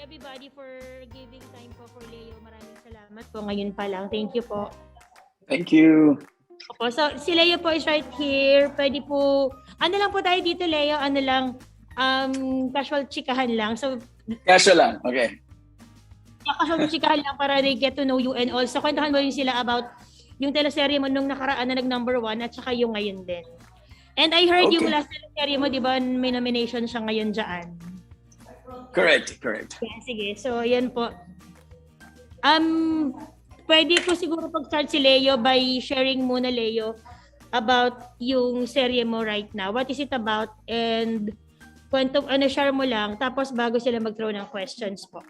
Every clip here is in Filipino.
everybody for giving time po for Leo. Maraming salamat po ngayon pa lang. Thank you po. Thank you. Opo, so si Leo po is right here. Pwede po, ano lang po tayo dito, Leo? Ano lang, casual chikahan lang. So, Casual lang, okay. casual chikahan lang para they get to know you and also kwentuhan mo rin sila about yung teleserye mo nung nakaraan na nag-number 1 at saka yung ngayon din. And I heard yung last teleserye mo, di ba, may nomination siya ngayon dyan. Correct. Yeah, sige. So, yan po. Pwede po siguro pag-start si Leo by sharing muna, Leo, about yung serye mo right now. What is it about? And kwento, share mo lang. Tapos bago sila mag-throw ng questions po.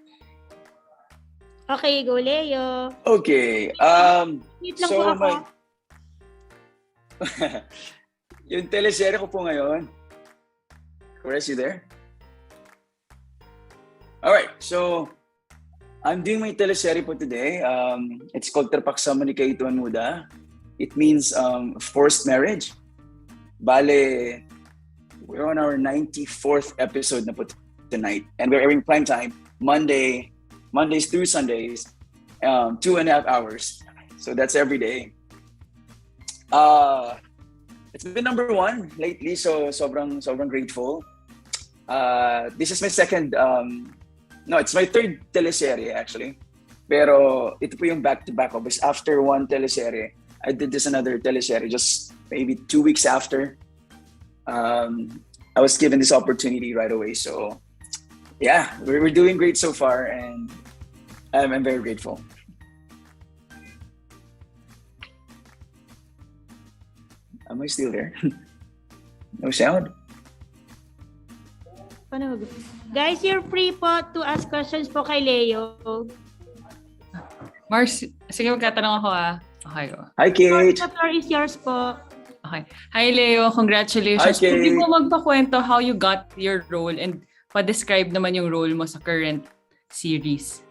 Okay, go Leo. Okay. Wait lang po ako. Yung teleserye ko po ngayon. Chris, you there? Alright, so I'm doing my teleserye po today. It's called Terpaksa, Menikahi muda. It means forced marriage. Bale, we're on our 94th episode na po tonight. And we're airing prime time, Mondays through Sundays, 2.5 hours. So that's every day. It's been number 1 lately, so sobrang grateful. This is my second, it's my third teleserye actually. Pero ito po yung back-to-back ko. Because after one teleserye, I did this another teleserye just maybe 2 weeks after. I was given this opportunity right away. So yeah, we're doing great so far and I'm very grateful. Am I still there? No sound? Guys, you're free po to ask questions po kay Leo. Mars, sige magkatanong ako Okay. Hi, Kate. The floor is yours po. Okay. Hi, Leo. Congratulations. Hi, Kate. Pwede mo magpakwento how you got your role and pa-describe naman yung role mo sa current series.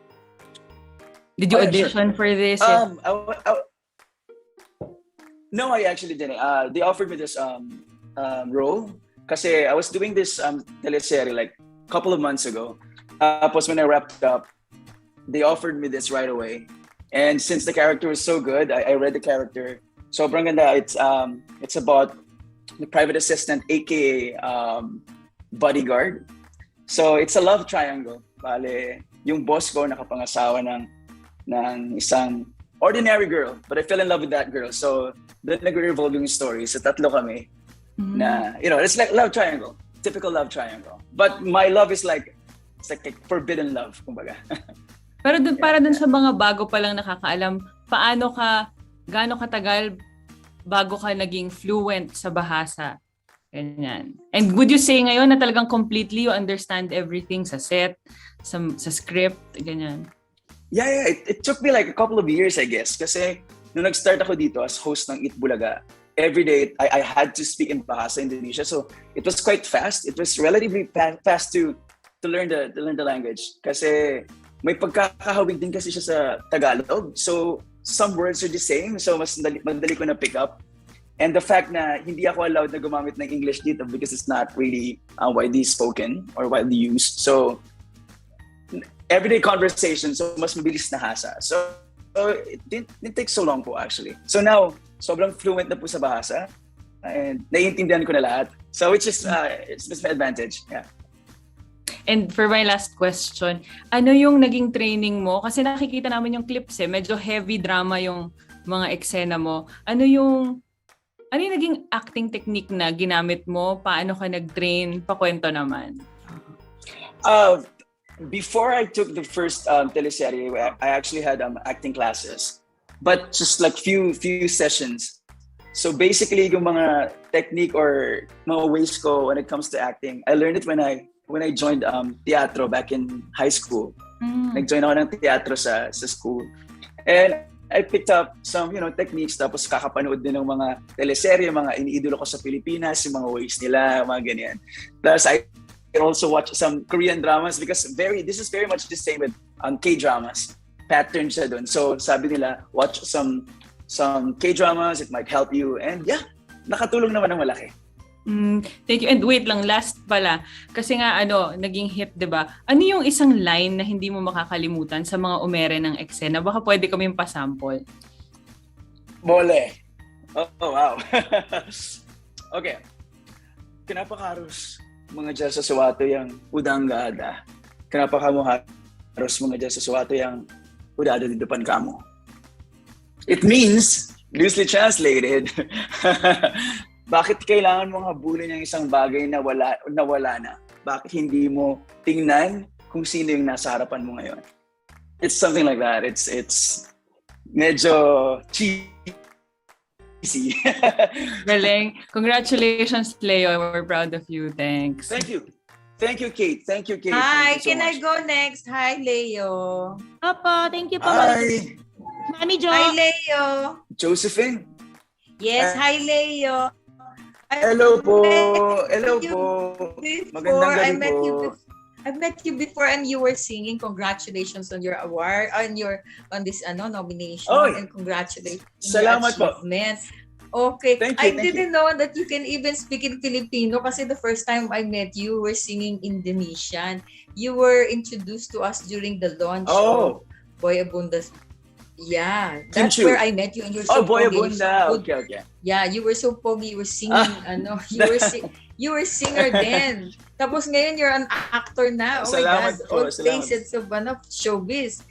Did you audition for this? No, I actually didn't. They offered me this role kasi I was doing this teleserye like a couple of months ago. Tapos when I wrapped up, they offered me this right away. And since the character was so good, I read the character. Sobrang ganda. It's about the private assistant, aka bodyguard. So it's a love triangle. Bale, yung boss ko nakapangasawa ng isang ordinary girl, but I fell in love with that girl. So doon nag-revolve yung story. So tatlo kami na, it's like love triangle, typical love triangle. But my love is like, it's like a forbidden love, kumbaga. Pero para dun sa mga bago pa lang nakakaalam, gaano katagal bago ka naging fluent sa bahasa? Ganyan. And would you say ngayon na talagang completely you understand everything sa set, sa script, ganyan? Yeah. It took me like a couple of years, I guess. Kasi nung nag-start ako dito as host ng Eat Bulaga, every day I had to speak in Bahasa Indonesia. So it was quite fast. It was relatively fast to learn the language. Kasi may pagkakahawig din kasi siya sa Tagalog. So some words are the same. So mas madali ko na pick up. And the fact na hindi ako allowed na gumamit ng English dito because it's not really widely spoken or widely used. So everyday conversation, so mas mabilis na hasa. So it didn't take so long po actually. So now, sobrang fluent na po sa bahasa and naiintindihan ko na lahat. So which is, it's my advantage. Yeah. And for my last question, ano yung naging training mo? Kasi nakikita namin yung clips medyo heavy drama yung mga eksena mo. Ano yung naging acting technique na ginamit mo? Paano ka nag-train? Pakwento naman. Before I took the first teleserye, I actually had acting classes, but just like few sessions. So basically, yung mga technique or mga ways ko when it comes to acting, I learned it when I joined teatro back in high school. Nag-join ako ng teatro sa school. And I picked up some, techniques, tapos kakapanood din ng mga teleserye, mga iniidolo ko sa Pilipinas, yung mga ways nila, mga ganyan. Plus, I also watch some Korean dramas because this is very much the same with K-dramas. Pattern siya dun. So sabi nila, watch some K-dramas, it might help you. And yeah, nakatulong naman ng malaki. Thank you. And wait lang, last pala. Kasi nga, naging hit, di ba? Ano yung isang line na hindi mo makakalimutan sa mga umere ng eksena? Baka pwede kami pasample. Mole. Oh, wow. Okay. Kenapa harus mengejar sesuatu yang udah nggak ada? Kenapa kamu harus mengejar sesuatu yang udah ada di depan kamu? It means, loosely translated, bakit kailangan mong habulin yung isang bagay na wala na? Bakit hindi mo tingnan kung sino yung nasa harapan mo ngayon? It's something like that. It's medyo cheesy. Galing. Congratulations, Leo. We're proud of you. Thanks. Thank you. Thank you, Kate. Thank you, Kate. Hi, Thank you so can I much. go next? Hi, Leo. Opo, thank you po. Hi, Mami Jo. Hi, Leo. Josephine. Yes, hi, Leo. Hello po. Hello you po. Before, Magandang gabi po. I met you before and you were singing. Congratulations on your award, on this nomination, Oy. and congratulations on Salamat your po. achievement. Okay, Thank you, I thank didn't know that you can even speak in Filipino kasi the first time I met you, you were singing Indonesian. You were introduced to us during the launch of Boy Abunda's. Yeah, that's Kimchu. where I met you and you're so Boy pogi, Abunda. so good. Okay. Yeah, you were so pogi, you were singing, you were singer then. Tapos ngayon you're an actor na. Oh Salamat my God, po, all salamat. facets of showbiz.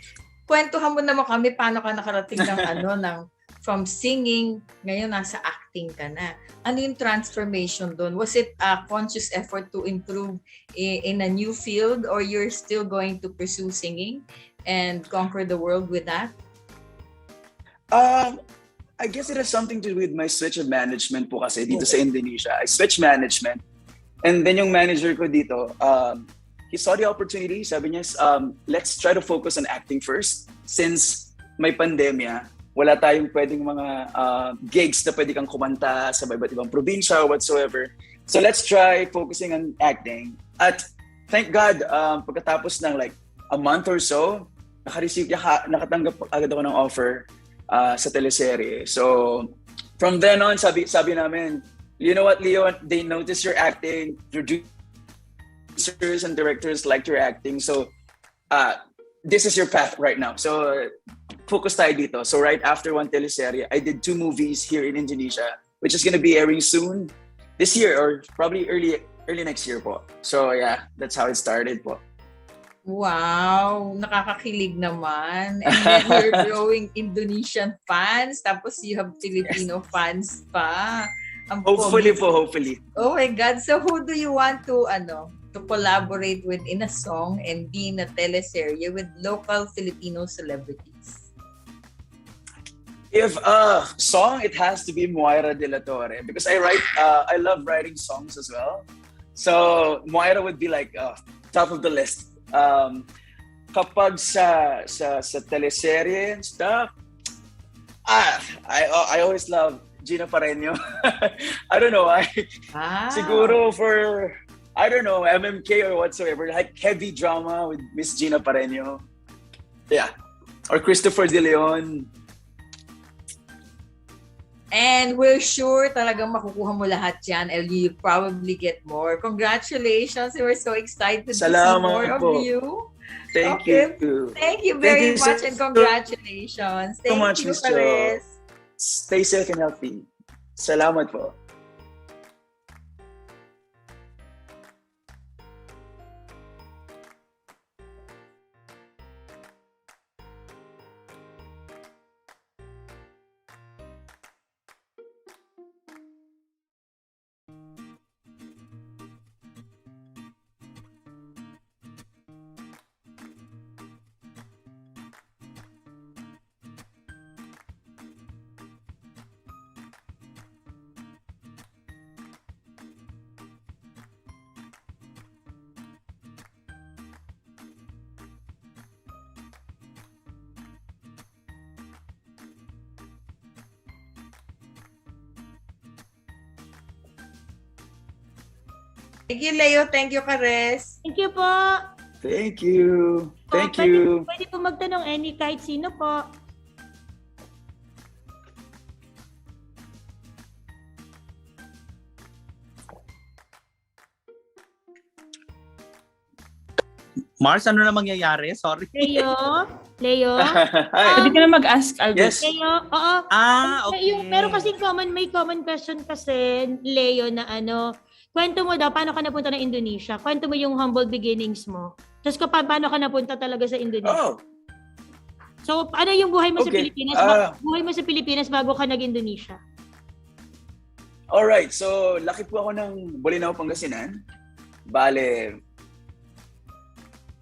Kwentuhan mo naman kami paano ka nakarating ng from singing, ngayon nasa acting ka na. Ano yung transformation doon? Was it a conscious effort to improve in a new field or you're still going to pursue singing and conquer the world with that? I guess it has something to do with my switch of management po kasi dito sa Indonesia. I switched management. And then yung manager ko dito, he saw the opportunity. Sabi niya, let's try to focus on acting first. Since may pandemya, wala tayong pwedeng mga gigs na pwede kang kumanta sa iba't ibang probinsya or whatsoever. So let's try focusing on acting. At thank God, pagkatapos ng like a month or so, nakatanggap agad ako ng offer sa teleserye. So, from then on, sabi namin, you know what, Leo, they notice your acting, producers and directors liked your acting, so this is your path right now. So, focus tayo dito. So, right after one teleserye, I did 2 movies here in Indonesia, which is gonna be airing soon, this year, or probably early next year po. So, yeah, that's how it started po. Wow, nakakakilig naman. And then you're growing Indonesian fans, tapos you have Filipino fans pa. Ang Hopefully pogi. po, hopefully. Oh my God. So who do you want to collaborate with in a song and be in a teleserye with local Filipino celebrities? If a song, it has to be Moira de la Torre because I love writing songs as well. So Moira would be like top of the list. Kapag sa teleserye and stuff, I always love Gina Pareño. I don't know why. Siguro for, I don't know, MMK or whatsoever, like heavy drama with Miss Gina Pareño. Yeah. Or Christopher De Leon. And we're sure talagang makukuha mo lahat yan and you probably get more. Congratulations. We're so excited to see more po. of you. Thank Okay. you. Thank you very Thank you much so and congratulations. Thank much, you, Miss Jo. Pares. Stay safe and healthy. Salamat po. Thank you, Leo. Thank you, Pares. Thank you po. Thank you. Thank Pwede- you. Pwede po magtanong kahit sino po. Mars, ano na mangyayari? Sorry. Leo? Hi. Pwede ka na mag-ask, Albert. Yes. Leo, oo. Okay. Meron kasing may common question kasi, Leo, na kwento mo daw, paano ka napunta ng Indonesia? Kwento mo yung humble beginnings mo. Tapos paano ka napunta talaga sa Indonesia? Oh, So, ano yung buhay mo sa Okay. Pilipinas? Buhay mo sa Pilipinas bago ka nag-Indonesia? alright. So, laki po ako ng Bolinao, Pangasinan. Bale,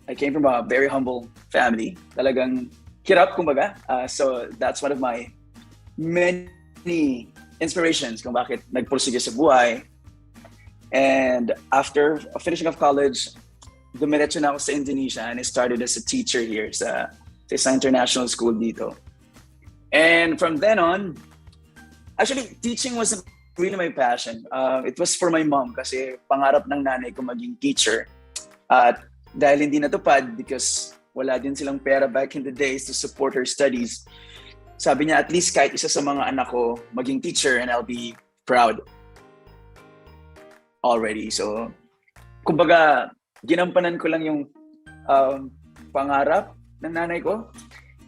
I came from a very humble family. Talagang hirap, kumbaga. So, that's one of my many inspirations kung bakit nagpursige sa buhay. And after finishing of college, dumiretso na ako sa Indonesia and I started as a teacher here sa isang international school dito. And from then on, actually, teaching wasn't really my passion. It was for my mom kasi pangarap ng nanay ko maging teacher. At dahil hindi natupad because wala din silang pera back in the days to support her studies, sabi niya, at least kahit isa sa mga anak ko maging teacher and I'll be proud already. So, kumbaga, ginampanan ko lang yung pangarap ng nanay ko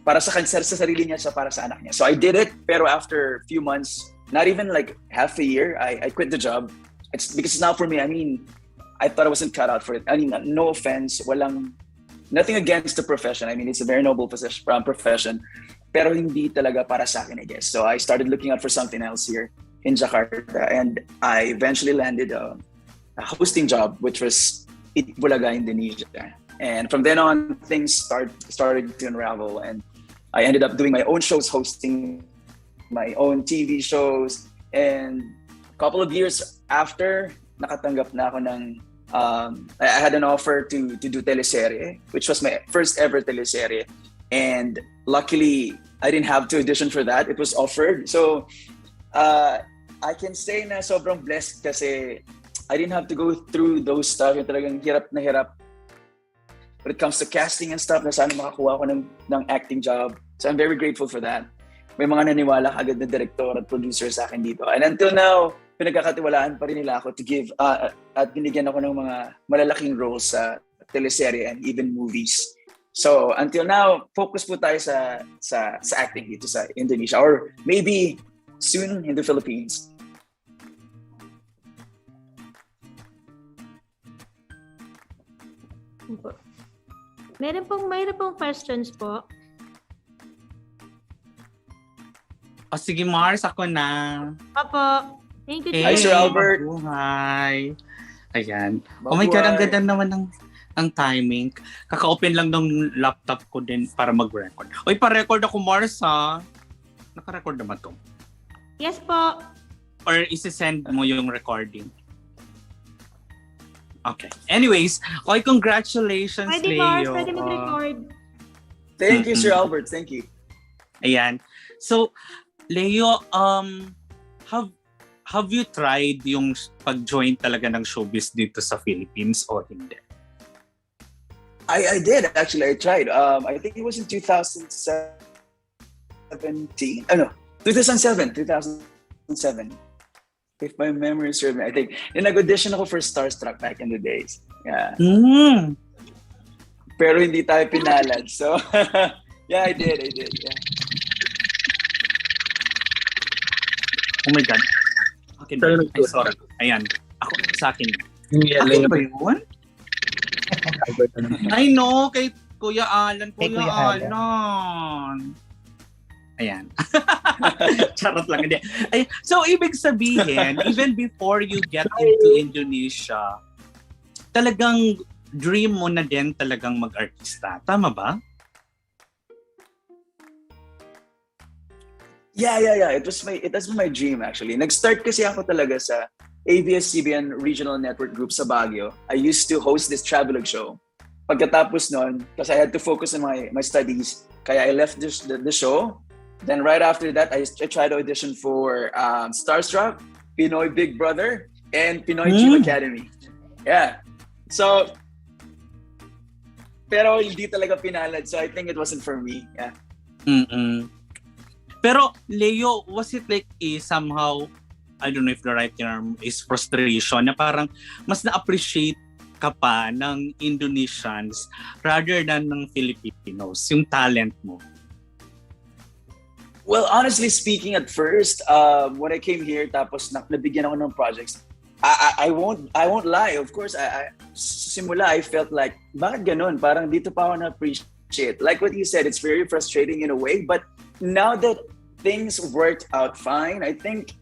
para sa sarili niya sa para sa anak niya. So I did it, pero after a few months, not even like half a year, I quit the job. It's because now for me, I mean, I thought I wasn't cut out for it. I mean, no offense, nothing against the profession. I mean, it's a very noble profession, pero hindi talaga para sa akin, I guess. So I started looking out for something else here in Jakarta, and I eventually landed a hosting job, which was Bulaga, Indonesia. And from then on, things started to unravel, and I ended up doing my own shows, hosting my own TV shows. And a couple of years after, nakatanggap na ako ng I had an offer to do teleserye, which was my first ever teleserye. And luckily, I didn't have to audition for that. It was offered. So I can say na sobrang blessed kasi I didn't have to go through those stuff. Yung talagang hirap na hirap when it comes to casting and stuff na sana makakuha ko ng acting job. So I'm very grateful for that. May mga naniwala agad na director at producer sa akin dito. And until now, pinagkakatiwalaan pa rin nila ako to give at binigyan ako ng mga malalaking roles sa teleserye and even movies. So until now, focus po tayo sa acting dito sa Indonesia or maybe soon in the Philippines. Meron pong questions po. O sige, Mars, ako na. Opo. Thank you, Hi, Sir Albert. Hi. Ayan. Oh my God, ang ganda naman ng timing. Kaka-open lang ng laptop ko din para mag-record. Uy, pa-record ako, Mars, ha? Naka-record naman to. Yes po. Or isi-send mo yung recording? Okay. Anyways, okay, congratulations, Pwede, Leo. Mars. Pwede mag-record. Thank you, Sir Albert. Thank you. Ayan. So, Leo, have you tried yung pag-join talaga ng showbiz dito sa Philippines o hindi? I did, actually. I tried. I think it was in 2017. Oh, no. 2007. If my memory serves me, I think. Yung nag-audition ako for Starstruck back in the days. Yeah. Mm. Pero hindi tayo pinalad. So, yeah, I did. Yeah. Oh my God. Okay, ay, sorry. Ayan. Ako, sa akin. Yeah, Akin ba yun? I know, kay Kuya Alan. Kay Kuya Kuya Alan. Ayan. Charot lang. Hindi. Ay, so, ibig sabihin, even before you get into Indonesia, talagang dream mo na din talagang mag-artista. Tama ba? Yeah. It was my dream, actually. Nag-start kasi ako talaga sa ABS-CBN Regional Network Group sa Baguio. I used to host this traveling show. Pagkatapos nun, kasi I had to focus on my studies, kaya I left the show. Then right after that, I tried to audition for Starstruck, Pinoy Big Brother, and Pinoy Dream Academy. Yeah. So, pero hindi talaga pinalad. So I think it wasn't for me. Yeah. Mm-mm. Pero, Leo, was it like somehow, I don't know if the right term is frustration, na parang mas na-appreciate ka pa ng Indonesians rather than ng Filipinos, yung talent mo? Well, honestly speaking, at first, when I came here, tapos nabigyan ako ng projects, I won't lie. Of course, simula I felt like, bakit ganun? Parang dito pa ako na-appreciate. Like what you said, it's very frustrating in a way. But now that things worked out fine, I think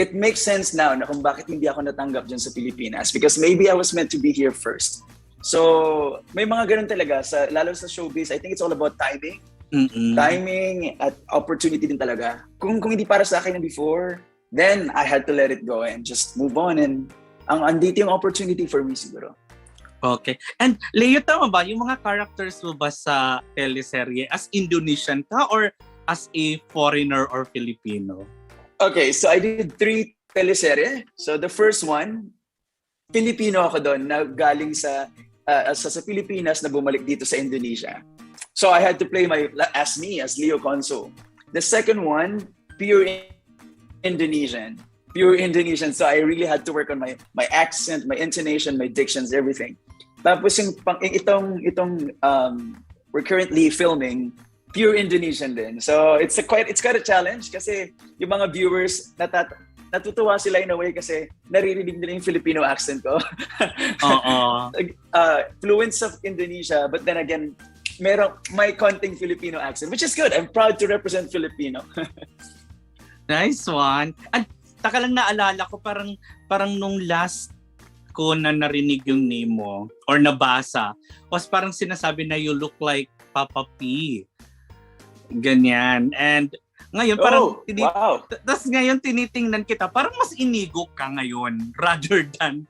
it makes sense now na kung bakit hindi ako natanggap dyan sa Pilipinas. Because maybe I was meant to be here first. So, may mga ganun talaga. Lalo sa showbiz, I think it's all about timing. Mm-mm. Timing at opportunity din talaga. Kung hindi para sa akin before, then I had to let it go and just move on. And andito yung opportunity for me siguro. Okay. And Leo, tama ba? Yung mga characters mo ba sa teleserye, as Indonesian ka or as a foreigner or Filipino? Okay, so I did 3 teleserye. So the first one, Filipino ako doon na galing sa Pilipinas na bumalik dito sa Indonesia. So I had to play as Leo Consul. The second one, pure Indonesian. So I really had to work on my accent, my intonation, my dictions, everything. Tapos itong we're currently filming pure Indonesian din. So it's quite a challenge kasi yung mga viewers natutuwa sila in a way kasi naririnig nila yung Filipino accent ko. Fluence of Indonesia, but then again, may konting Filipino accent, which is good. I'm proud to represent Filipino. Nice one. At taka lang naalala ko, parang nung last ko na narinig yung name mo or nabasa, was parang sinasabi na you look like Papa P. Ganyan. And ngayon parang wow. Tas ngayon tinitingnan kita, parang mas inigo ka ngayon rather than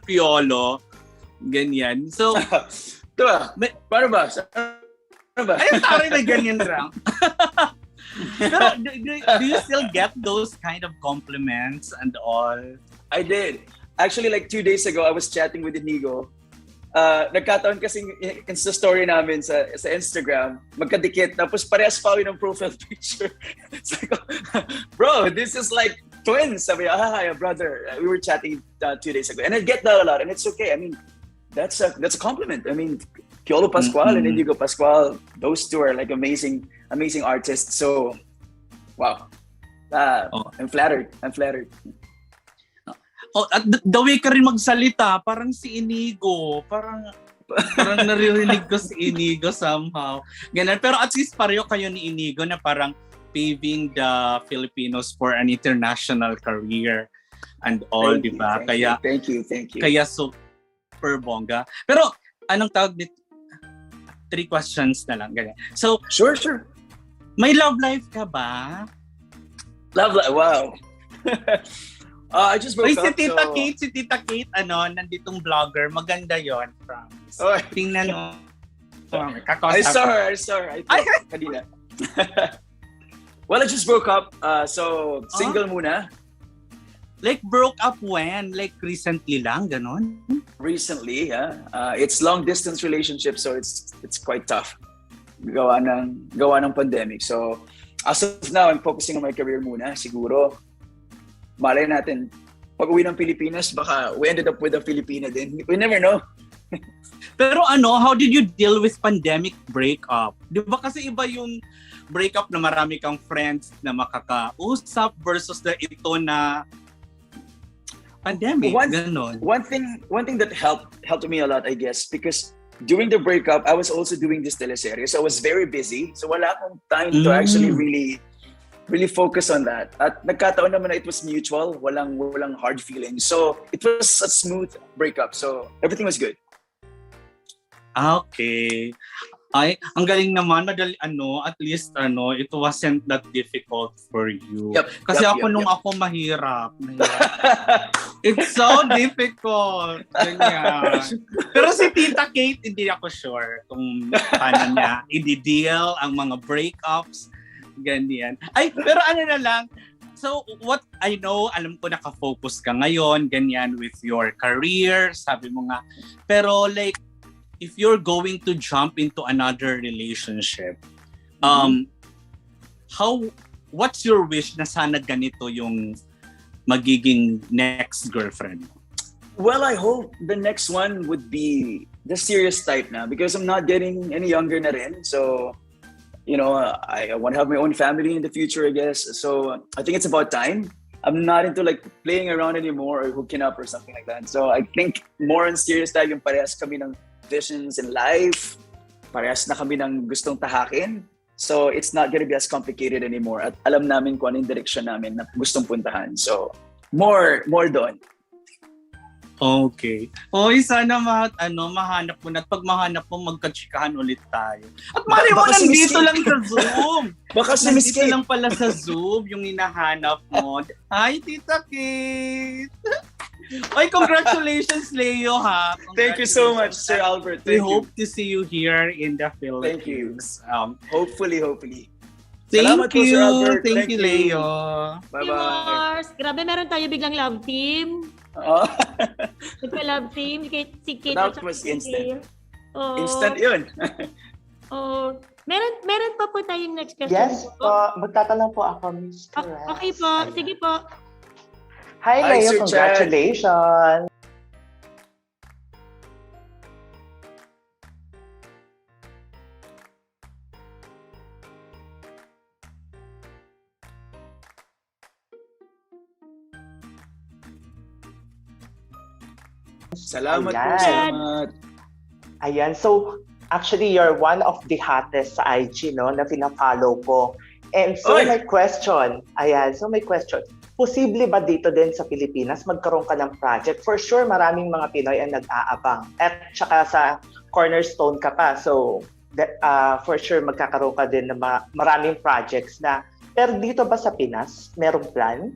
Piolo. Ganyan. So paano ba? Ay, sorry, may ganyan lang. Pero do you still get those kind of compliments and all? I did. Actually, like 2 days ago, I was chatting with Inigo. Nagkataon kasi Insta story namin sa Instagram, magkadikit, tapos parehas pa yun ang profile picture. Sabi ko, bro, this is like twins. Sabi, hi, brother. We were chatting 2 days ago. And I get that a lot, and it's okay. I mean, that's a compliment. I mean, Piolo Pascual and Inigo Pascual, those two are like amazing artists. So, wow. I'm flattered. At the way ka rin magsalita, parang si Inigo. Parang naririnig ko si Inigo somehow. Ganun. Pero at least pareho kayo ni Inigo na parang paving the Filipinos for an international career and all, di ba? Thank you. Kaya super bongga. Pero anong tawag nito? 3 questions na lang. Ganyan. So, sure. May love life ka ba? Love life, wow. I just broke up. Si Tita Kate, nanditong vlogger. Maganda yon, promise. Oh, tingnan mo. I saw her. I thought, kanina. Well, I just broke up. So, single muna. Like, broke up when? Like, recently lang, ganon? Recently, yeah. It's long-distance relationship, so it's quite tough. Gawa ng pandemic. So, as of now, I'm focusing on my career muna. Siguro, malay natin, pag uwi ng Pilipinas, baka we ended up with a Filipina din. We never know. Pero how did you deal with pandemic breakup? Di ba kasi iba yung breakup na marami kang friends na makakausap versus ito na pandemic, ganon. One thing that helped me a lot, I guess, because during the breakup, I was also doing this teleserye. So I was very busy. So wala akong time to actually really focus on that. At nagkataon naman na it was mutual, walang hard feelings. So it was a smooth breakup. So everything was good. Okay. Ay, ang galing naman, madali, at least, it wasn't that difficult for you. Kasi nung ako mahirap. It's so difficult. Ganyan. Pero si Tita Kate, hindi ako sure kung paano niya i-deal ang mga breakups. Ganyan. Ay, pero na lang. So, what I know, alam ko nakafocus ka ngayon, ganyan, with your career, sabi mo nga. Pero like, if you're going to jump into another relationship, what's your wish na sana ganito yung magiging next girlfriend mo? Well, I hope the next one would be the serious type now because I'm not getting any younger na rin. So, I want to have my own family in the future, I guess. So I think it's about time. I'm not into like playing around anymore or hooking up or something like that. So I think more on serious type yung parehas kami ng visions in life. Parehas na kami ng gustong tahakin. So it's not gonna be as complicated anymore. At alam namin kung anong direction namin na gustong puntahan. So more doon. Okay. Oy, sana mahanap mo na. At pag mahanap mo, magka-chikahan ulit tayo. At mali mo, Baka si Miss nandito Kate. lang sa Zoom. Baka si Miss Nandito Kate. lang pala sa Zoom yung hinahanap mo. Hi, Tita Kate! Oy, congratulations, Leo, ha? Thank you so much, Sir Albert. We Thank hope you. to see you here in the Thank you. Philippines. Hopefully. Thank Salamat po, you. Sir Albert. Thank you, Leo. Bye-bye. Viewers, grabe, meron tayo biglang love team. Oh. Nagka-love team. Si Kate That at saka was si instant. Claire. Oo. Instant yun. Oo. Meron pa po tayong next question. Yes po, magtatanong po ako, Miss Perez. Okay po. Sige po. Hi, Hi, Leo. Sir Chad. Congratulations. Salamat po, Ayan. salamat. Ayan, so actually you're one of the hottest sa IG, no, na pina-follow ko. And so Oy! my question, posible ba dito din sa Pilipinas magkaroon ka ng project? For sure, maraming mga Pinoy ang nag-aabang. At saka sa Cornerstone ka pa, so for sure magkakaroon ka din ng maraming projects na. Pero dito ba sa Pinas, merong plan?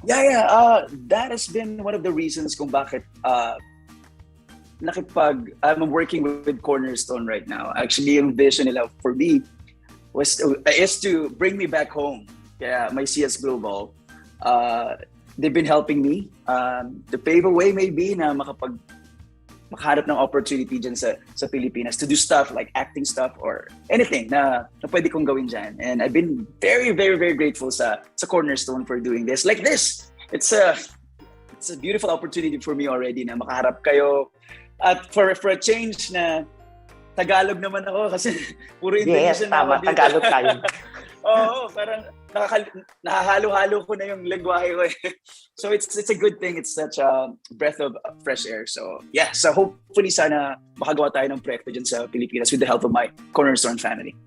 Yeah. That has been one of the reasons kung bakit I'm working with Cornerstone right now. Actually, yung vision nila for me is to bring me back home. Kaya my CS Global, they've been helping me to pave a way maybe na makahanap ng opportunity dyan sa Pilipinas to do stuff like acting stuff or anything na pwede kong gawin dyan. And I've been very, very, very grateful sa Cornerstone for doing this. Like this, it's a beautiful opportunity for me already na makaharap kayo. At for a change na Tagalog naman ako kasi puro Yes, Indonesian na ako tama. dito. Tagalog tayo. Oo, parang nakahalo-halo ko na yung lengguwahe ko. So it's a good thing. It's such a breath of fresh air. So yeah, so hopefully sana makagawa tayo ng proyekto dyan sa Pilipinas with the help of my Cornerstone family.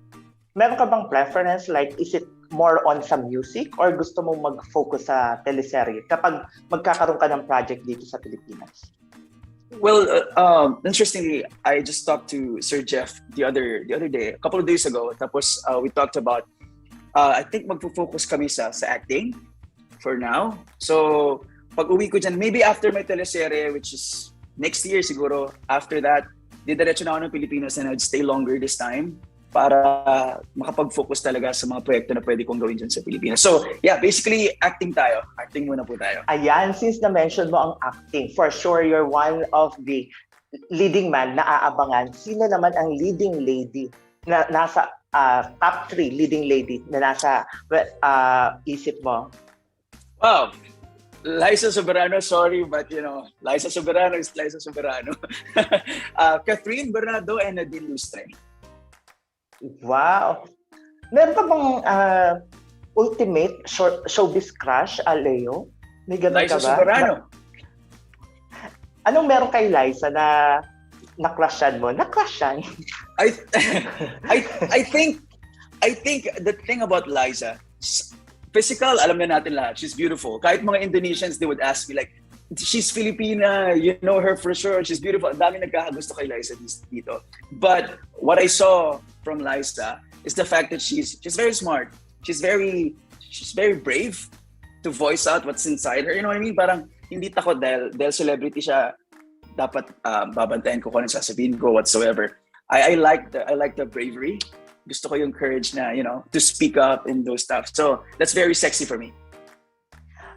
Meron ka bang preference? Like, is it more on sa music or gusto mo mag-focus sa teleserye kapag magkakaroon ka ng project dito sa Pilipinas? Well, interestingly, I just talked to Sir Jeff the other day, a couple of days ago. Tapos we talked about, I think magpo-focus kami sa acting for now. So pag uwi ko dyan, maybe after my teleserye, which is next year siguro, after that, didiretso na ako ng Pilipinas and I'd stay longer this time para makapag-focus talaga sa mga proyekto na pwede kong gawin dyan sa Pilipinas. So yeah, basically acting tayo. Acting muna po tayo. Ayan, since na-mention mo ang acting, for sure you're one of the leading man na aabangan. Sino naman ang leading lady na nasa top 3 leading lady na nasa isip mo? Wow! Liza Soberano, sorry, but Liza Soberano is Liza Soberano. Catherine Bernardo and Nadine Lustre. Wow! Meron ka bang ultimate showbiz crush, Leo? May ganun Liza ka ba? Soberano. Anong meron kay Liza na na-crushan mo? Na-crushan? I think the thing about Liza, physical, alam na natin lahat. She's beautiful. Kahit mga Indonesians, they would ask me like, she's Filipina, you know her for sure. She's beautiful. Ang dami nagkakagusto kay Liza dito. But what I saw from Liza is the fact that she's very smart. She's very brave to voice out what's inside her. You know what I mean? Parang hindi takot dahil celebrity siya. Dapat babantayan ko kung ano sasabihin ko whatsoever. I like the bravery. Gusto ko yung courage na, to speak up in those stuff. So that's very sexy for me.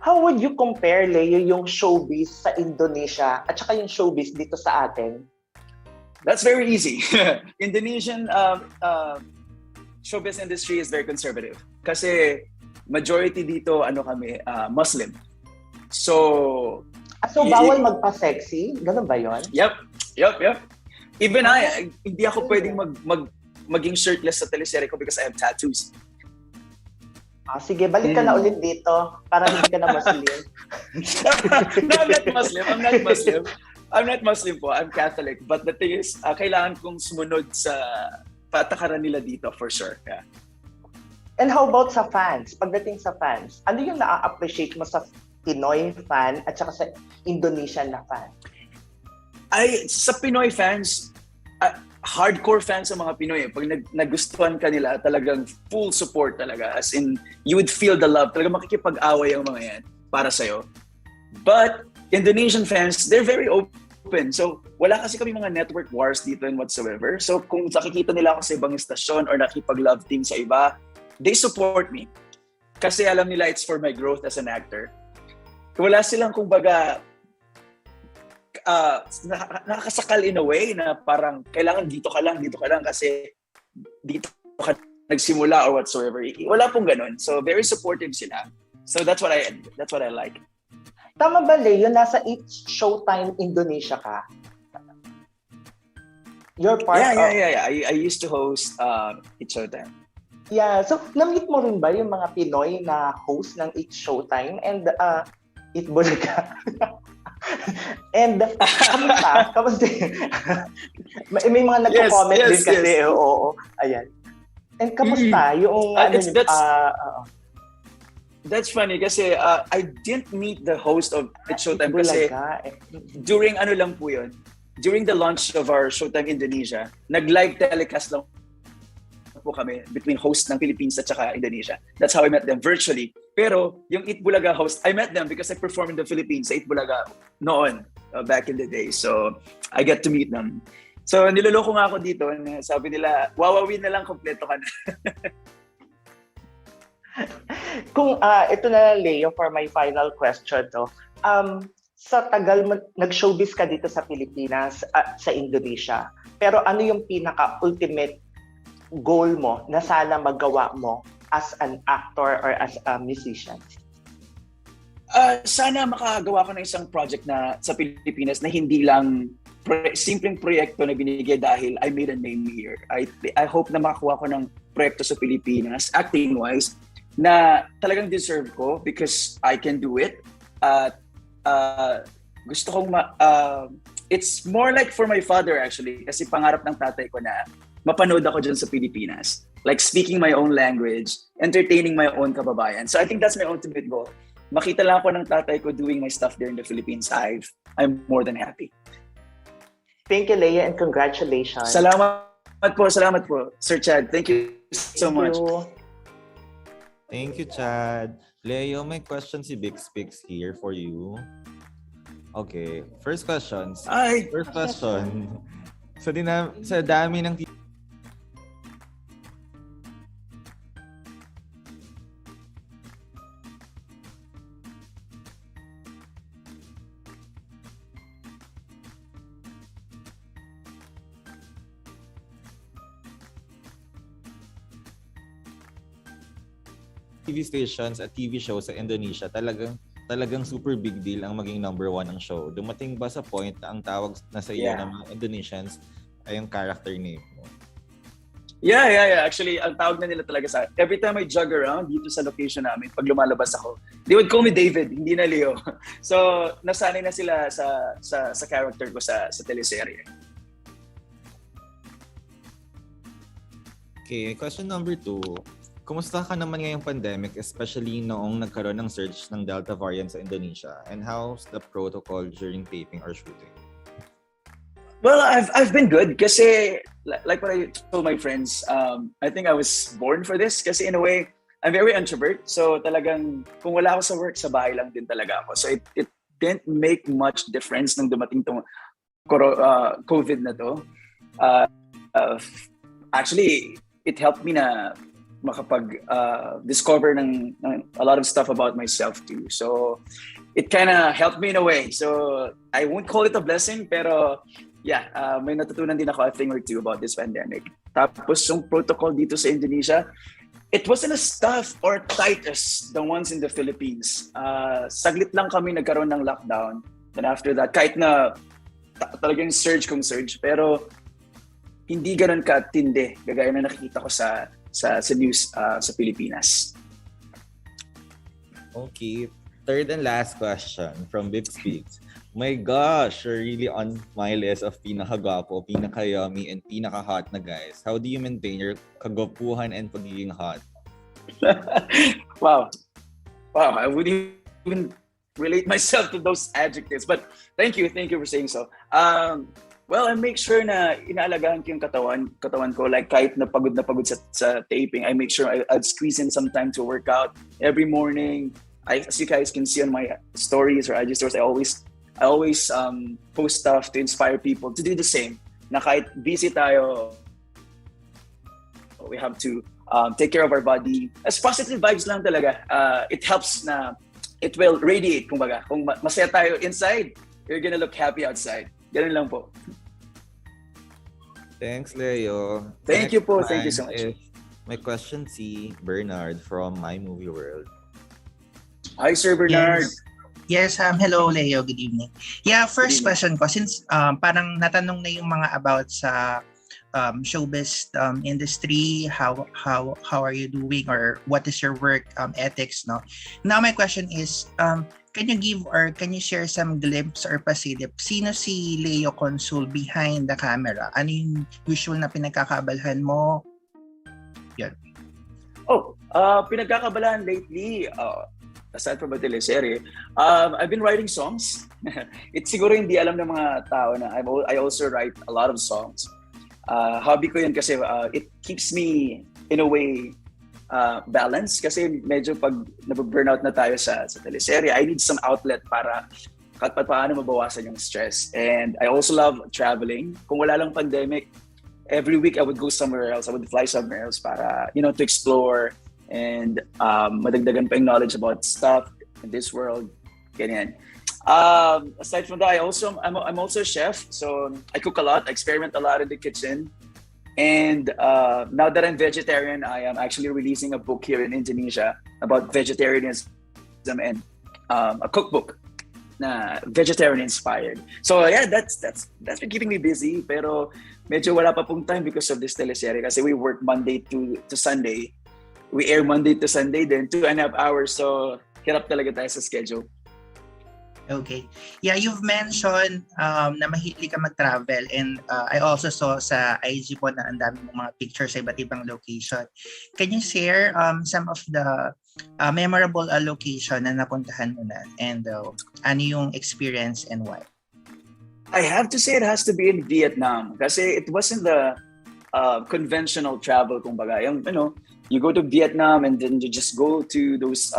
How would you compare, Leo, yung showbiz sa Indonesia at saka yung showbiz dito sa atin? That's very easy. Indonesian showbiz industry is very conservative. Kasi majority dito, kami, Muslim. So, So, bawal magpa-sexy? Ganun ba yun? Yep. Even hindi ako pwedeng maging shirtless sa teleserye ko because I have tattoos. Sige, balik ka na ulit dito para hindi ka na Muslim. No, I'm not Muslim po. I'm Catholic. But the thing is, kailangan kong sumunod sa patakaran nila dito for sure. Yeah. And how about sa fans? Pagdating sa fans, ano yung na-appreciate mo sa Pinoy fan at saka sa Indonesian na fan? Sa Pinoy fans, hardcore fans sa mga Pinoy. Pag nagustuhan ka nila, talagang full support talaga. As in, you would feel the love. Talagang makikipag-away ang mga yan para sa'yo. But Indonesian fans, they're very open. So, wala kasi kami mga network wars dito and whatsoever. So, kung nakikita nila ako sa ibang istasyon or nakipag-love team sa iba, they support me. Kasi alam nila it's for my growth as an actor. Wala silang kumbaga nakakasakal in a way na parang kailangan dito ka lang kasi dito ka nagsimula or whatsoever. Wala pong ganun. So very supportive sila. So that's what I like. Tama ba, Leo? Nasa It's Showtime Indonesia ka? You're part of... Yeah. I used to host It's Showtime. Yeah. So, na-meet mo rin ba yung mga Pinoy na host ng It's Showtime and It Bulaga? And kamusta? May mga nagko-comment din kasi. Yes. Oo. Ayan. And kamusta? Yung That's funny kasi I didn't meet the host of It's Showtime kasi during ano lang po yun. During the launch of our Showtime Indonesia, nag-live telecast lang po kami between host ng Philippines at saka Indonesia. That's how I met them virtually. Pero yung It Bulaga host, I met them because I performed in the Philippines sa It Bulaga noon, back in the day. So I get to meet them. So niloloko nga ako dito. Sabi nila, wawawin na lang, kompleto ka na. Kung ito na, Leo, for my final question to. Sa tagal nag-showbiz ka dito sa Pilipinas, sa Indonesia. Pero ano yung pinaka-ultimate goal mo na sana magawa mo as an actor or as a musician? Sana makagawa ko ng isang project na sa Pilipinas na hindi lang simpleng proyekto na binigay dahil I made a name here. I hope na makakuha ko ng proyekto sa Pilipinas, acting-wise, na talagang deserve ko because I can do it. Gusto kong it's more like for my father actually kasi pangarap ng tatay ko na mapanood ako dyan sa Pilipinas. Like speaking my own language, entertaining my own kababayan. So I think that's my ultimate goal. Makita lang ako ng tatay ko doing my stuff there in the Philippines. I'm more than happy. Thank you, Leia, and congratulations. Salamat po, Sir Chad. Thank you so much. Thank you, Chad. Leo, may question si Bix here for you. Okay, first question. First question. Sa dami ng TV stations at TV shows sa Indonesia, talagang super big deal ang maging number 1 ng show. Dumating ba sa point na ang tawag na sa iyo ng mga Indonesians ay yung character name mo? Yeah. Actually, ang tawag na nila talaga sa every time I jog around dito sa location namin, pag lumalabas ako, they would call me David, hindi na Leo. So, nasanay na sila sa character ko sa teleserye. Okay, question number 2. Kumusta ka naman ngayong pandemic, especially noong nagkaroon ng surge ng Delta variant sa Indonesia? And how's the protocol during taping or shooting? Well, I've been good kasi like what I told my friends, I think I was born for this kasi in a way, I'm very introvert. So talagang kung wala ako sa work, sa bahay lang din talaga ako. So it didn't make much difference nung dumating tong COVID na to. Actually, it helped me na makapag-discover ng a lot of stuff about myself too. So, it kind of helped me in a way. So, I won't call it a blessing, pero yeah, may natutunan din ako a thing or two about this pandemic. Tapos, yung protocol dito sa Indonesia, it wasn't as tough or tight as the ones in the Philippines. Saglit lang kami nagkaroon ng lockdown. Then after that, kahit na talagang surge kung surge, pero hindi ganun katindi gagaya na nakikita ko sa news sa Pilipinas. Okay. Third and last question from Bip Speaks. My gosh, you're really on my list of pinakagwapo, pinaka-yummy, and pinaka-hot na guys. How do you maintain your kagwapuhan and pagiging hot? Wow, I wouldn't even relate myself to those adjectives, but thank you for saying so. Well, I make sure na inaalagaan ko yung katawan ko. Like kahit na pagod sa taping, I make sure I'd squeeze in some time to work out every morning. As you guys can see on my stories or IG stories, I always post stuff to inspire people to do the same. Na kahit busy tayo, we have to take care of our body. As positive vibes lang talaga. It helps na it will radiate, kumbaga. Kung masaya tayo inside, you're gonna look happy outside. Ganun lang po. Thanks, Leo. Thank you po. Thank you so much. My question si Bernard from My Movie World. Hi, Sir Bernard. Yes, hello Leo, good evening. Yeah, first Good evening. question ko, since parang natanong na yung mga about sa showbiz industry, how are you doing or what is your work ethics, no? Now my question is, can you give or can you share some glimpse or pasilip? Sino si Leo Consul behind the camera? Ano yung usual na pinagkakaabalahan mo? Pinagkakabalahan lately, aside from a teleserye, I've been writing songs. It's siguro hindi alam ng mga tao na I also write a lot of songs. Hobby ko yun kasi it keeps me in a way balanced kasi medyo pag nababurnout na tayo sa teleserye, I need some outlet para kahit paano mabawasan yung stress. And I also love traveling. Kung wala lang pandemic, every week I would go somewhere else. I would fly somewhere else para, to explore and madagdagan pa yung knowledge about stuff in this world. Ganyan. Aside from that, I'm also a chef, so I cook a lot, I experiment a lot in the kitchen. And now that I'm vegetarian, I am actually releasing a book here in Indonesia about vegetarianism and a cookbook na vegetarian inspired. So yeah, that's been keeping me busy, pero medyo wala pa pong time because of this teleserye kasi we work Monday to Sunday. We air Monday to Sunday, then 2.5 hours. So, hirap talaga tayo sa schedule. Okay. Yeah, you've mentioned na mahilig ka mag-travel and I also saw sa IG po na ang dami mong mga pictures sa iba't ibang location. Can you share some of the memorable location na napuntahan mo na and ano yung experience and why? I have to say it has to be in Vietnam kasi it wasn't the conventional travel, kumbaga. Yung, you go to Vietnam and then you just go to those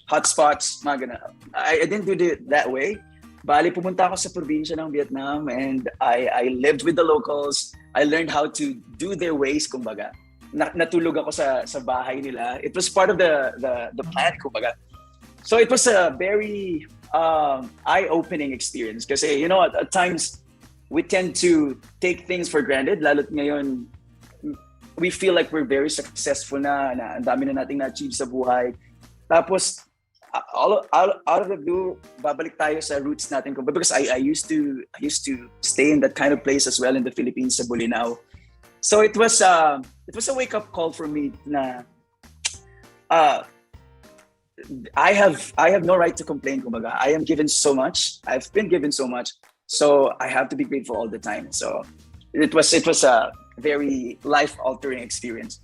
hotspots. I didn't do it that way. Bali, pumunta ako sa probinsya ng Vietnam and I lived with the locals. I learned how to do their ways, kumbaga. Natulog ako sa bahay nila. It was part of the plan, kumbaga. So it was a very eye-opening experience kasi, at times, we tend to take things for granted, lalo't ngayon, we feel like we're very successful na ang dami na nating na-achieve sa buhay. Tapos, out of the blue, babalik tayo sa roots natin. Because I used to stay in that kind of place as well in the Philippines, sa Bolinao. So it was a wake-up call for me na I have no right to complain, kumbaga. I am given so much. I've been given so much. So I have to be grateful all the time. So it was a very life-altering experience.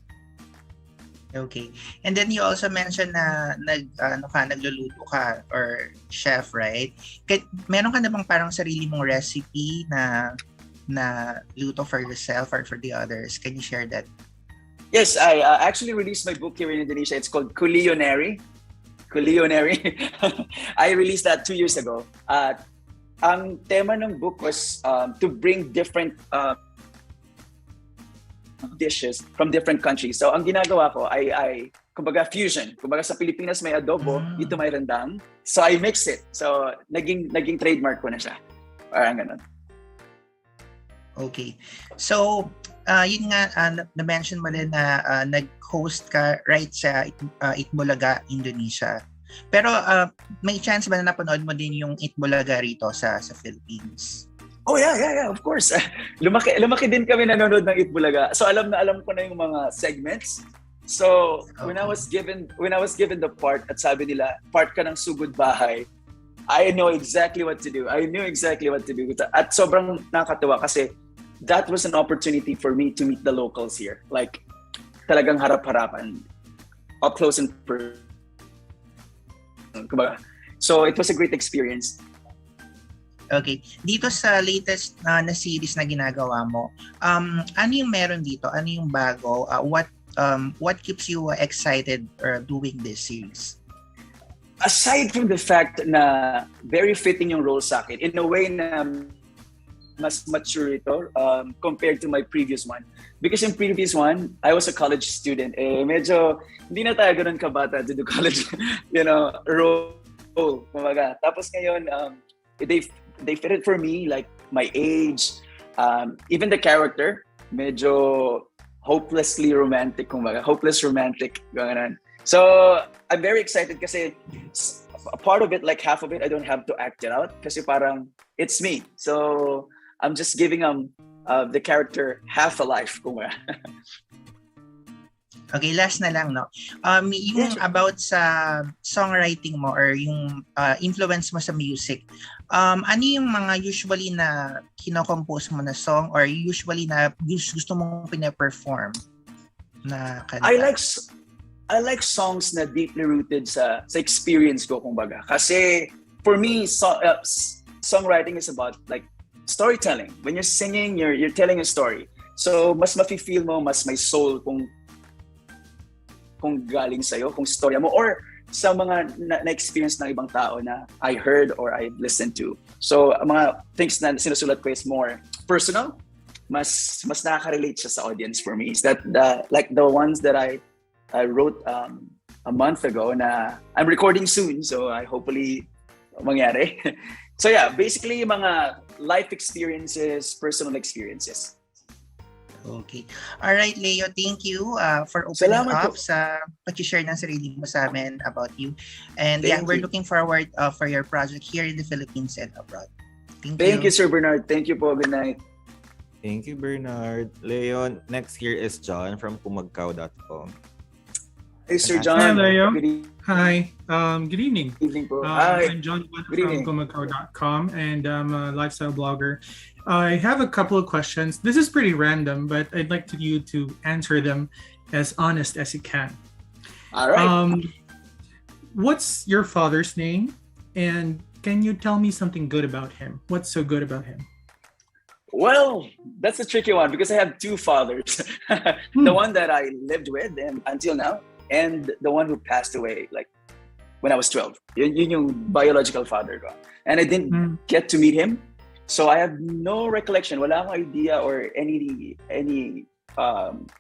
Okay. And then you also mentioned na nagluluto ka or chef, right? Meron ka na bang parang sarili mong recipe na luto for yourself or for the others? Can you share that? Yes, I actually released my book here in Indonesia. It's called Culinary. I released that 2 years ago. Ang tema ng book was to bring different dishes from different countries. So ang ginagawa ko ay kumbaga fusion. Kumbaga sa Pilipinas may adobo, dito may rendang. So I mix it. So naging trademark ko na siya. Parang ganun. Okay. So yun nga na-mention mo din na nag-host ka right sa Itbulaga, Indonesia. Pero may chance ba na napanood mo din yung Itbulaga rito sa Philippines? Oh yeah, of course. Lumaki din kami nanonood ng Itbulaga. So alam ko na yung mga segments. So when I was given the part at sabi nila, part ka ng Sugod Bahay, I know exactly what to do. At sobrang nakakatuwa kasi that was an opportunity for me to meet the locals here. Like talagang harap-harapan, up close and personal. So it was a great experience. Okay. Dito sa latest na series na ginagawa mo, ano yung meron dito? Ano yung bago? What keeps you excited doing this series? Aside from the fact na very fitting yung role sa akin, in a way na mas mature ito compared to my previous one. Because in previous one, I was a college student. Medyo hindi na tayo ganun kabata to do college, role. Kumbaga. Tapos ngayon, they fit it for me, like my age, even the character, medyo hopelessly romantic, kumbaga. Hopeless romantic, ganun. So, I'm very excited kasi a part of it, like half of it, I don't have to act it out kasi parang it's me. So, I'm just giving the character half a life, kumbaga. Okay, last na lang, no? Yung about sa songwriting mo or yung influence mo sa music, ano yung mga usually na kinocompose mo na song or usually na gusto mong pina-perform na kanta? I like songs na deeply rooted sa experience ko, kumbaga. Kasi for me, songwriting is about like storytelling. When you're singing, you're telling a story. So mas mafe-feel mo, mas may soul kung galing sa'yo, kung storya mo, or sa mga na-experience ng ibang tao na I heard or I listened to. So, mga things na sinusulat ko is more personal, mas nakaka-relate siya sa audience for me. Is that like the ones that I wrote a month ago na I'm recording soon, so I hopefully mangyari. So yeah, basically mga life experiences, personal experiences. Okay. All right, Leo, thank you for opening up po sa pag-share ng sarili mo sa amin about you. And we're Thank you. looking forward for your project here in the Philippines and abroad. Thank you, Sir Bernard. Thank you po. Good night. Thank you, Bernard. Leon, next here is John from kumagkaw.com. Hey, Sir Hi, John. Leo. Good Hi, good evening. evening po. Hi. I'm John Good from evening. kumagkaw.com and I'm a lifestyle blogger. I have a couple of questions. This is pretty random, but I'd like you to answer them as honest as you can. All right. What's your father's name? And can you tell me something good about him? What's so good about him? Well, that's a tricky one because I have two fathers. The one that I lived with and until now, and the one who passed away like when I was 12. Yun yung biological father ko. And I didn't get to meet him. So I have no recollection. Wala akong idea or any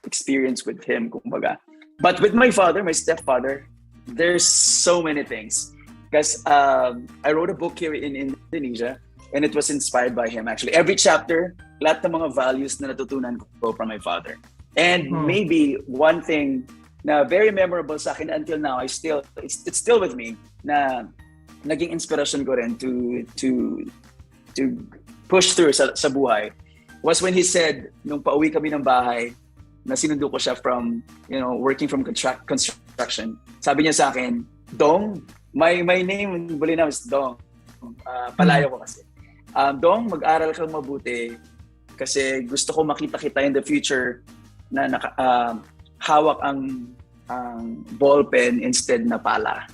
experience with him, kumbaga. But with my father, my stepfather, there's so many things. Because I wrote a book here in Indonesia and it was inspired by him actually. Every chapter, lahat ng mga values na natutunan ko from my father. And maybe one thing na very memorable sa akin until now, it's still with me, na naging inspiration ko rin to push through sa buhay, was when he said, nung pauwi kami ng bahay, na sinundo ko siya from, working from construction. Sabi niya sa akin, Dong, my name, buli na is Dong. Palayo ko kasi. Dong, mag-aral kang mabuti kasi gusto ko makita kita in the future na hawak ang ball pen instead na pala.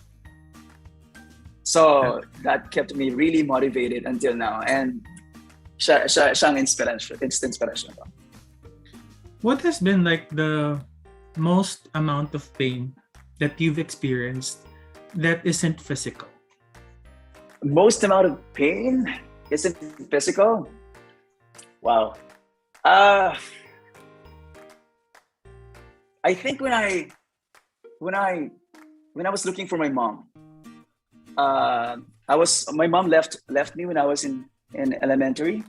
So that kept me really motivated until now, and siyang inspiration ko. What has been like the most amount of pain that you've experienced that isn't physical? Most amount of pain isn't physical? Wow. I think when I was looking for my mom, my mom left me when I was in elementary,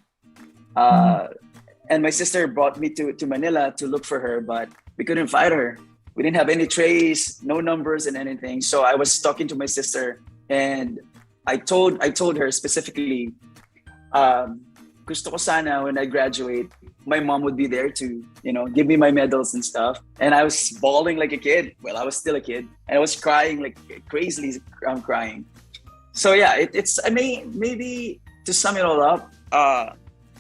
and my sister brought me to Manila to look for her, but we couldn't find her. We didn't have any trays, no numbers and anything. So I was talking to my sister, and I told her specifically, gusto ko sana when I graduate, my mom would be there to, give me my medals and stuff. And I was bawling like a kid. Well, I was still a kid, and I was crying like crazily. I'm crying. So yeah, it's maybe to sum it all up,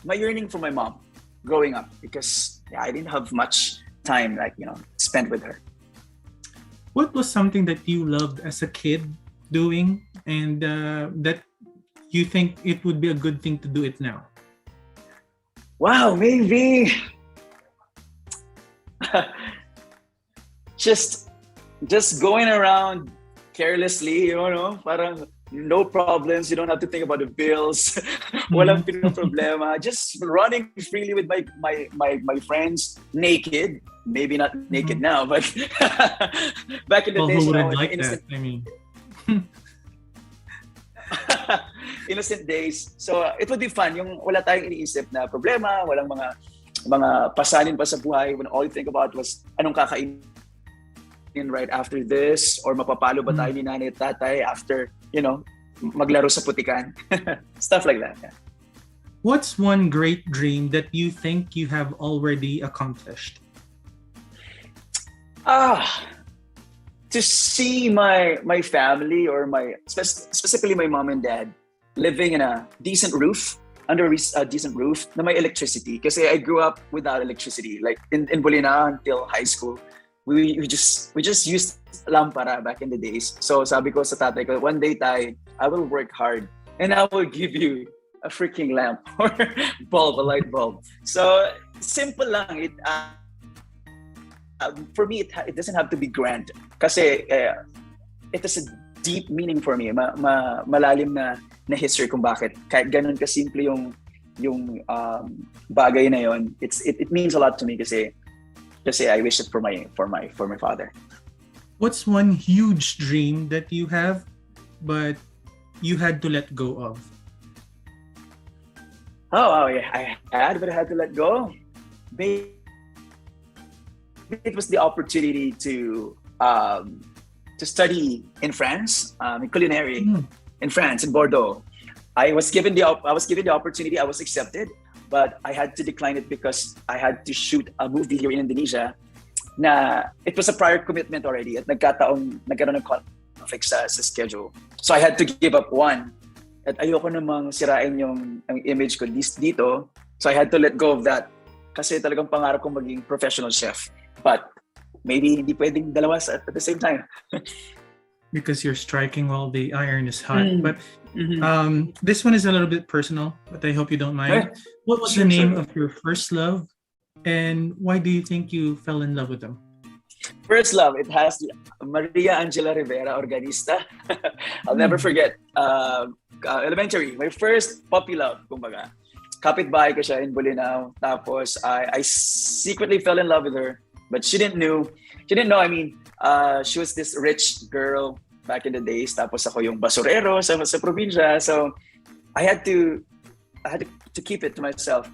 my yearning for my mom growing up, because I didn't have much time spent with her. What was something that you loved as a kid doing, and that you think it would be a good thing to do it now? Wow, maybe just going around carelessly, parang no problems. You don't have to think about the bills. Walang problema. Just running freely with my friends, naked. Maybe not naked now, but back in the days, who wouldn't like that? I mean, innocent days. So it would be fun. Yung wala tayong iniisip na problema, walang mga pasanin pa sa buhay. When all you think about was anong kakainin right after this, or mapapalo ba tayo ni nanay at tatay after, maglaro sa putikan. Stuff like that. Yeah. What's one great dream that you think you have already accomplished? To see my family, or specifically my mom and dad, living in a decent roof, under a decent roof na may electricity. Kasi I grew up without electricity. Like in Bulina until high school, we just used lampara back in the days. So sabi ko sa tatay ko, one day tay, I will work hard and I will give you a freaking lamp or bulb, a light bulb. So simple lang. It for me, it doesn't have to be grand. Kasi it has a deep meaning for me. Malalim na history kung bakit. Kahit ganun kasimple yung bagay na yon, it means a lot to me kasi I wish it for my father. What's one huge dream that you have but you had to let go of? Oh yeah, I had, but I had to let go. Maybe it was the opportunity to study in France, in culinary in France, in Bordeaux. I was given the opportunity. I was accepted, but I had to decline it because I had to shoot a movie here in Indonesia. Na it was a prior commitment already at nagkaroon ng conflict sa schedule. So I had to give up one. At ayoko namang sirain yung image ko dito. So I had to let go of that. Kasi talagang pangarap kong maging professional chef. But maybe hindi pwedeng dalawa at the same time. Because you're striking while the iron is hot. But this one is a little bit personal, but I hope you don't mind. What was the name of your first love? And why do you think you fell in love with them? First love, it has Maria Angela Rivera, organista. I'll never forget. Elementary, my first puppy love, kumbaga. Kapitbahay ko siya in Bolinao. Tapos I secretly fell in love with her, but she didn't know. I mean, she was this rich girl back in the days. Tapos ako yung basurero sa probinsya. So I had to keep it to myself.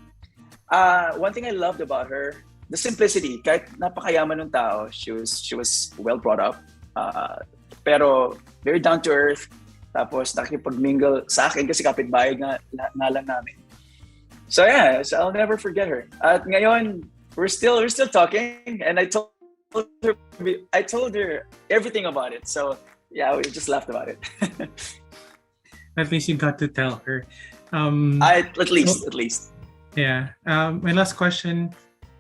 One thing I loved about her, the simplicity. Kahit napakayaman ng tao, she was well brought up. Pero very down to earth. Tapos nakipag-mingle sa akin kasi kapitbahay nga lang namin. So yeah, so I'll never forget her. At ngayon, we're still talking, and I told her everything about it. So yeah, we just laughed about it. At least you got to tell her. At least. Yeah. My last question,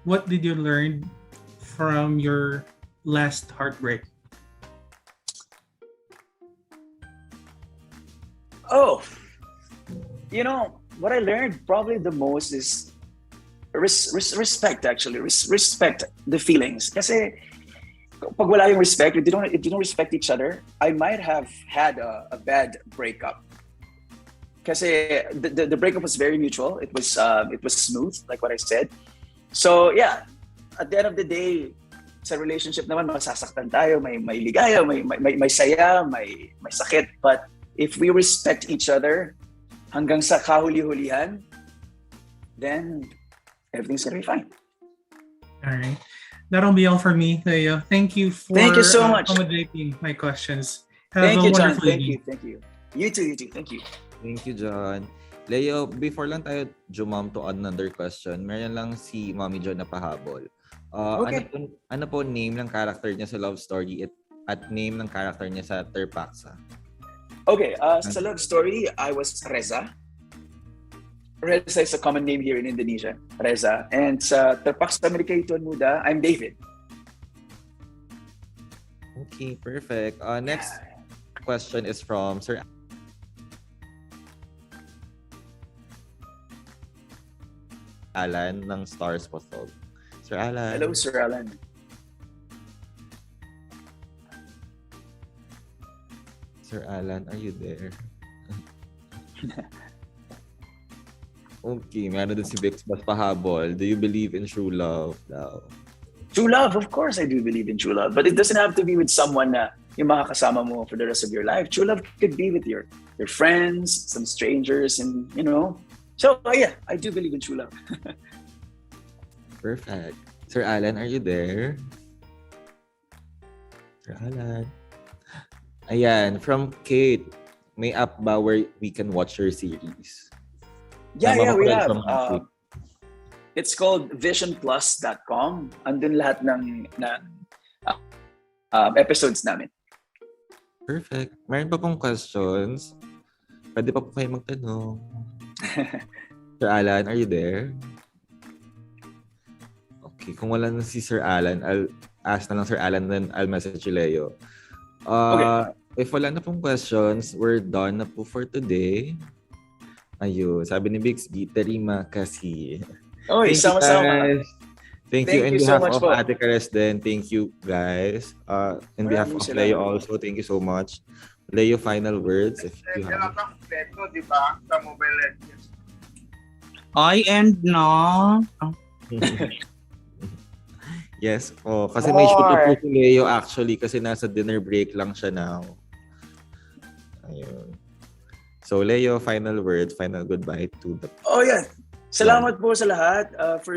what did you learn from your last heartbreak? Oh, what I learned probably the most is respect, actually. Respect the feelings. Kasi pag wala yung respect, if you don't respect each other, I might have had a bad breakup. Kasi the breakup was very mutual. It was smooth, like what I said. So yeah, at the end of the day, sa relationship naman masasaktan tayo, may ligaya, may saya, may sakit. But if we respect each other hanggang sa kahuli-hulihan, then everything's gonna be fine. All right. that'll be all for me, Leo. Thank you for Thank you so much. accommodating my questions. Have Thank a you, John. wonderful Thank evening. you. Thank you. You too. Thank you. Thank you, John. Leo, before lang tayo jumam to another question, meron lang si Mommy John na pahabol. Okay. Ano po name ng character niya sa love story at name ng character niya sa Terpaksa? Okay, sa love story, I was Reza. Reza is a common name here in Indonesia. Reza. And sa Terpaksa Menikahi Muda, I'm David. Okay, perfect. Next question is from Sir Alan ng Stars Potog. Sir Alan. Hello, Sir Alan. Sir Alan, are you there? Okay, meron din si Vix mas pahabol. Do you believe in true love daw? True love, of course I do believe in true love. But it doesn't have to be with someone na yung makakasama mo for the rest of your life. True love could be with your friends, some strangers, and So, yeah, I do believe in true love. Perfect. Sir Alan, are you there? Sir Alan. Ayan, from Kate. May app ba where we can watch your series? Yeah, we have. From It's called visionplus.com. Andun lahat ng episodes namin. Perfect. Meron pa pong questions? Pwede pa po kayo magtanong. Sir Alan, are you there? Okay, kung wala na si Sir Alan, I'll ask na lang Sir Alan, then I'll message si Leo. Okay. If wala na pong questions, we're done na po for today. Ayun, sabi ni Bixby, terima kasih. Oy, sama-sama. Thank you in you so behalf much of po. Ate Cares din. Thank you, guys. In behalf of Maraming Leo salamat. also, thank you so much. Leo, final words if you have. I end na. Yes po. Kasi may shoot po si Leo actually kasi nasa dinner break lang siya now. Ayun. So Leo, final words, final goodbye to the... Oh yeah. Salamat po sa lahat for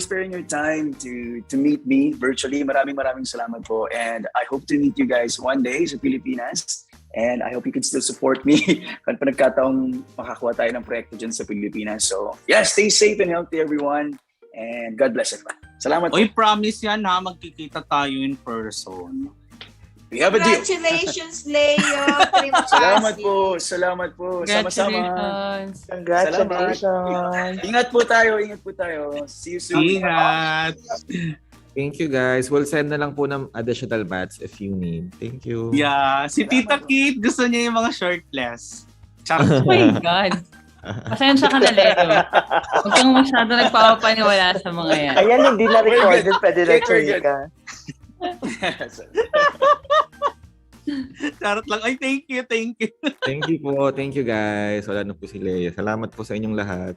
sparing your time to meet me virtually. Maraming salamat po. And I hope to meet you guys one day sa Pilipinas. And I hope you can still support me kung pa nagkataong makakuha tayo ng proyekto dyan sa Pilipinas. So yeah, stay safe and healthy everyone. And God bless everyone. Salamat po. Oy, promise yan ha, magkikita tayo in person. We have a deal. Congratulations, Leo. Salamat po. Sama-sama. Congratulations. Congratulations. Ingat po tayo. See you soon. Ingat. Thank you guys. We'll send na lang po ng additional mats if you need. Thank you. Yeah, si Tita Kate gusto niya yung mga shirtless. Oh my God. Pasensya ka na, Leo. Huwag kang masyado nagpapaniwala sa mga yan. Ayan, hindi na recorded. Pwede na Very good. ka. Charot lang. Ay, thank you. Thank you po. Thank you guys. Wala na po si Lea. Salamat po sa inyong lahat.